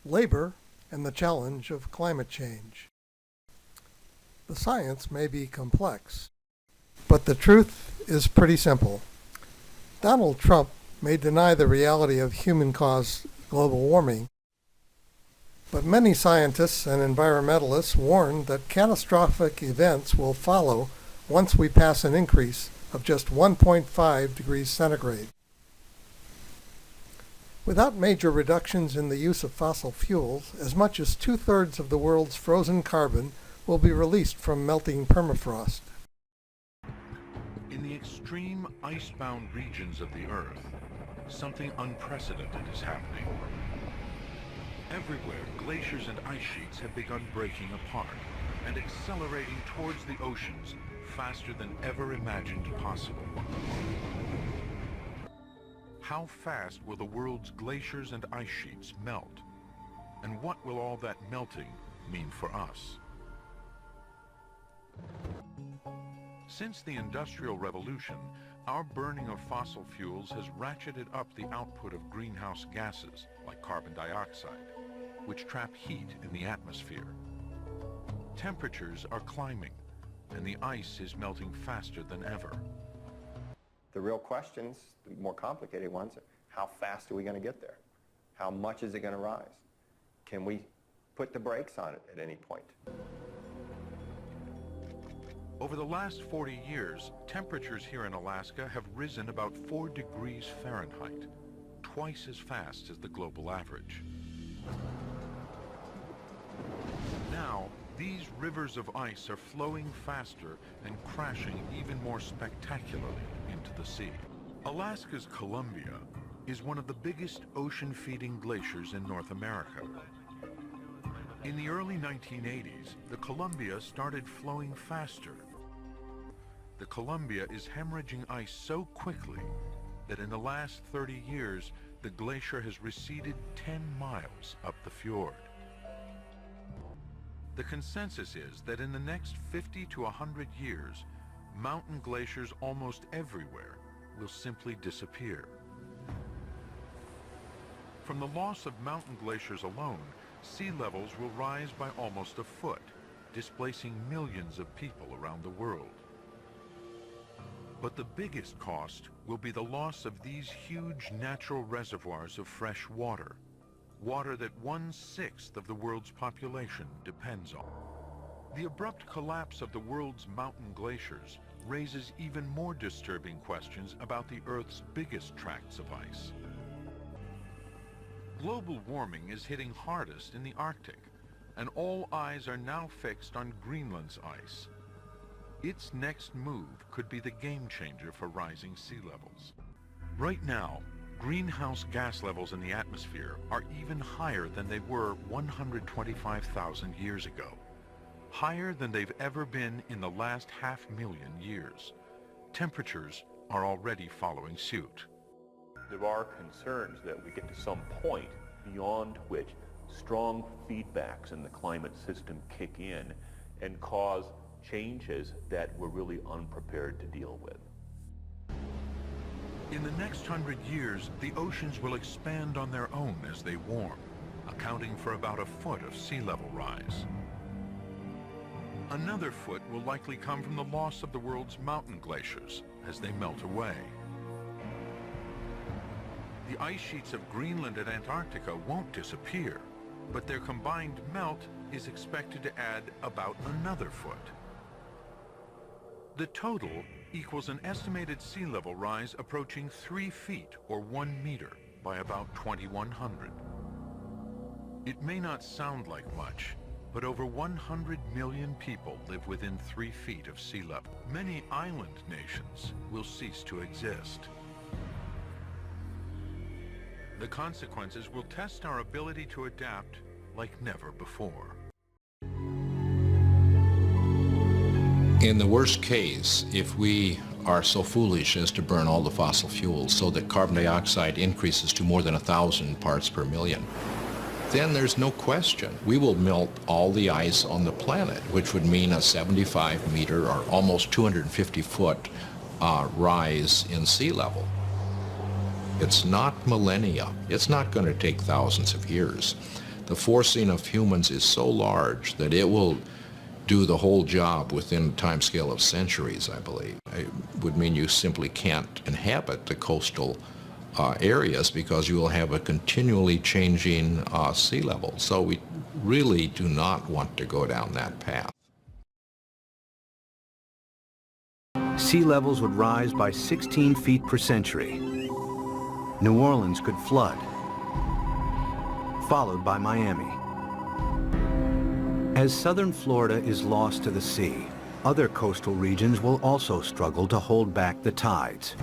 labor, and the challenge of climate change. The science may be complex, but the truth is pretty simple. Donald Trump may deny the reality of human-caused global warming, but many scientists and environmentalists warn that catastrophic events will follow once we pass an increase of just 1.5 degrees centigrade. Without major reductions in the use of fossil fuels, as much as 2/3 of the world's frozen carbon will be released from melting permafrost. In the extreme ice-bound regions of the Earth, something unprecedented is happening. Everywhere, glaciers and ice sheets have begun breaking apart and accelerating towards the oceans faster than ever imagined possible. How fast will the world's glaciers and ice sheets melt? And what will all that melting mean for us? Since the Industrial Revolution, our burning of fossil fuels has ratcheted up the output of greenhouse gases like carbon dioxide, which trap heat in the atmosphere. Temperatures are climbing, and the ice is melting faster than ever. The real questions, the more complicated ones, are how fast are we going to get there? How much is it going to rise? Can we put the brakes on it at any point? Over the last 40 years, temperatures here in Alaska have risen about 4 degrees Fahrenheit, twice as fast as the global average. Now, these rivers of ice are flowing faster and crashing even more spectacularly into the sea. Alaska's Columbia is one of the biggest ocean-feeding glaciers in North America. In the early 1980s, the Columbia started flowing faster. The Columbia is hemorrhaging ice so quickly that in the last 30 years, the glacier has receded 10 miles up the fjord. The consensus is that in the next 50 to 100 years, mountain glaciers almost everywhere will simply disappear. From the loss of mountain glaciers alone, sea levels will rise by almost a foot, displacing millions of people around the world. But the biggest cost will be the loss of these huge natural reservoirs of fresh water, water that 1/6 of the world's population depends on. The abrupt collapse of the world's mountain glaciers raises even more disturbing questions about the Earth's biggest tracts of ice. Global warming is hitting hardest in the Arctic, and all eyes are now fixed on Greenland's ice. Its next move could be the game changer for rising sea levels. Right now, greenhouse gas levels in the atmosphere are even higher than they were 125,000 years ago. Higher than they've ever been in the last 500,000 years. Temperatures are already following suit. There are concerns that we get to some point beyond which strong feedbacks in the climate system kick in and cause changes that we're really unprepared to deal with. In the next 100 years, the oceans will expand on their own as they warm, accounting for about a foot of sea level rise. Another foot will likely come from the loss of the world's mountain glaciers as they melt away. The ice sheets of Greenland and Antarctica won't disappear, but their combined melt is expected to add about another foot. The total equals an estimated sea level rise approaching 3 feet or 1 meter by about 2100. It may not sound like much, but over 100 million people live within 3 feet of sea level. Many island nations will cease to exist. The consequences will test our ability to adapt like never before. In the worst case, if we are so foolish as to burn all the fossil fuels so that carbon dioxide increases to more than 1,000 parts per million, then there's no question we will melt all the ice on the planet, which would mean a 75-meter or almost 250-foot rise in sea level. It's not millennia. It's not going to take thousands of years. the forcing of humans is so large that it will do the whole job within a time scale of centuries, I believe. It would mean you simply can't inhabit the coastal areas because you will have a continually changing sea level. So we really do not want to go down that path. Sea levels would rise by 16 feet per century. New Orleans could flood, followed by Miami. As southern Florida is lost to the sea, other coastal regions will also struggle to hold back the tides.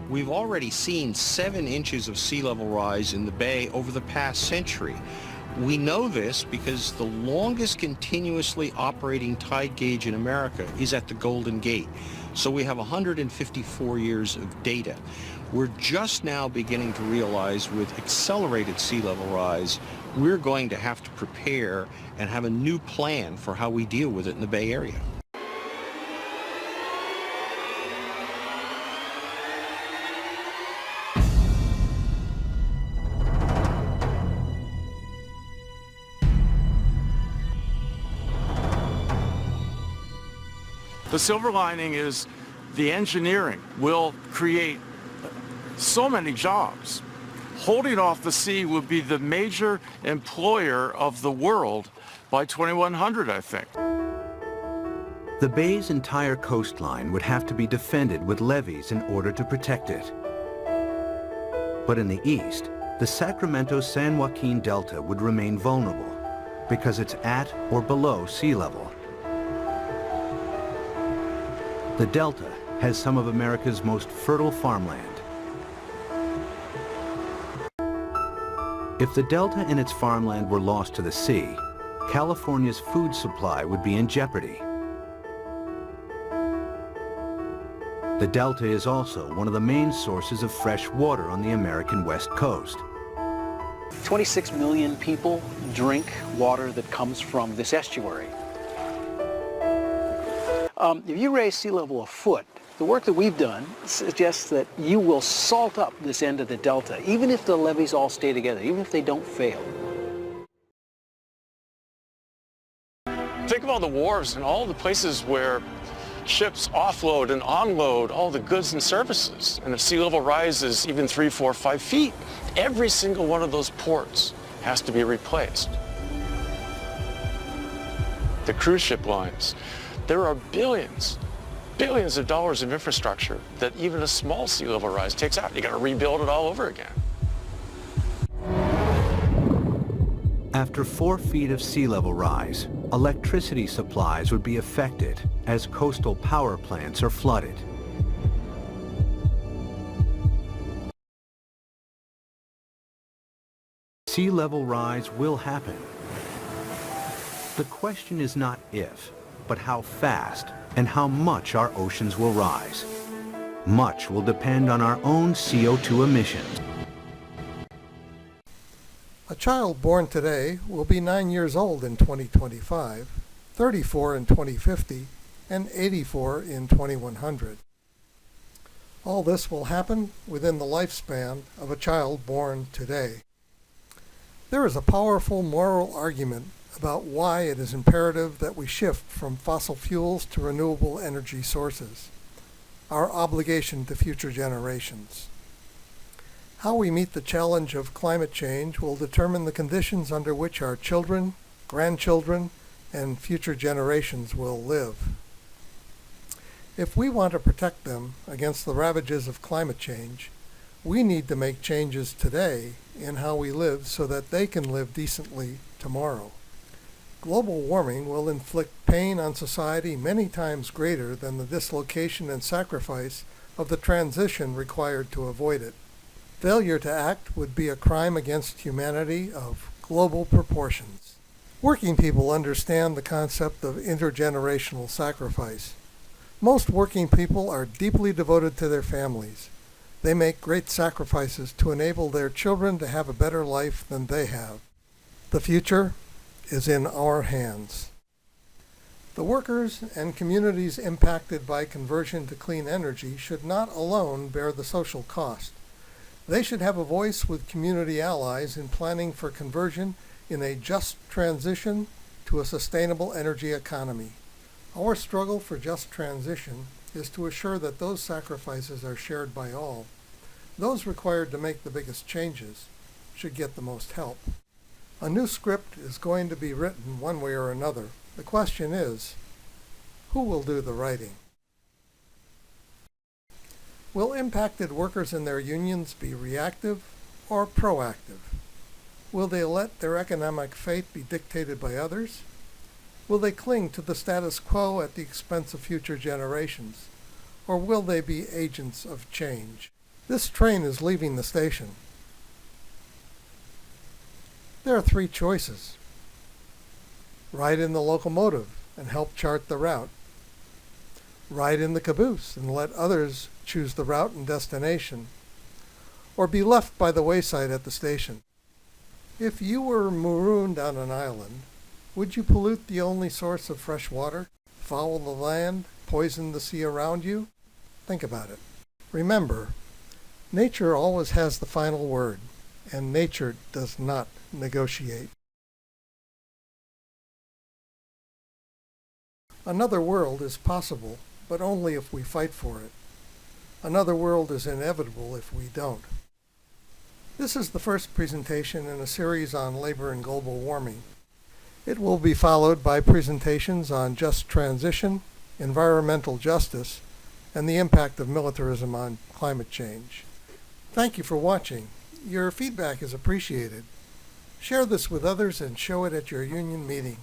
We've already seen 7 inches of sea level rise in the bay over the past century. We know this because the longest continuously operating tide gauge in America is at the Golden Gate. So we have 154 years of data. We're just now beginning to realize with accelerated sea level rise, we're going to have to prepare and have a new plan for how we deal with it in the Bay Area. The silver lining is the engineering will create so many jobs. Holding off the sea will be the major employer of the world by 2100, I think. The bay's entire coastline would have to be defended with levees in order to protect it. But in the east, the Sacramento-San Joaquin Delta would remain vulnerable because it's at or below sea level. The Delta has some of America's most fertile farmland. If the Delta and its farmland were lost to the sea, California's food supply would be in jeopardy. The Delta is also one of the main sources of fresh water on the American West Coast. 26 million people drink water that comes from this estuary. If you raise sea level a foot, the work that we've done suggests that you will salt up this end of the delta, even if the levees all stay together, even if they don't fail. Think of all the wharves and all the places where ships offload and onload all the goods and services. And if sea level rises even 3, 4, 5 feet, every single one of those ports has to be replaced. The cruise ship lines. There are billions of dollars of infrastructure that even a small sea level rise takes out. You got to rebuild it all over again. After 4 feet of sea level rise, electricity supplies would be affected as coastal power plants are flooded. Sea level rise will happen. The question is not if, but how fast and how much our oceans will rise. Much will depend on our own CO2 emissions. A child born today will be 9 years old in 2025, 34 in 2050, and 84 in 2100. All this will happen within the lifespan of a child born today. There is a powerful moral argument about why it is imperative that we shift from fossil fuels to renewable energy sources, our obligation to future generations. How we meet the challenge of climate change will determine the conditions under which our children, grandchildren, and future generations will live. If we want to protect them against the ravages of climate change, we need to make changes today in how we live so that they can live decently tomorrow. Global warming will inflict pain on society many times greater than the dislocation and sacrifice of the transition required to avoid it. Failure to act would be a crime against humanity of global proportions. Working people understand the concept of intergenerational sacrifice. Most working people are deeply devoted to their families. They make great sacrifices to enable their children to have a better life than they have. The future is in our hands. The workers and communities impacted by conversion to clean energy should not alone bear the social cost. They should have a voice with community allies in planning for conversion in a just transition to a sustainable energy economy. Our struggle for just transition is to assure that those sacrifices are shared by all. Those required to make the biggest changes should get the most help. A new script is going to be written one way or another. The question is, who will do the writing? Will impacted workers and their unions be reactive or proactive? Will they let their economic fate be dictated by others? Will they cling to the status quo at the expense of future generations? Or will they be agents of change? This train is leaving the station. There are three choices. Ride in the locomotive and help chart the route. Ride in the caboose and let others choose the route and destination. Or be left by the wayside at the station. If you were marooned on an island, would you pollute the only source of fresh water, foul the land, poison the sea around you? Think about it. Remember, nature always has the final word, and nature does not negotiate. Another world is possible, but only if we fight for it. Another world is inevitable if we don't. This is the first presentation in a series on labor and global warming. It will be followed by presentations on just transition, environmental justice, and the impact of militarism on climate change. Thank you for watching. Your feedback is appreciated. Share this with others and show it at your union meeting.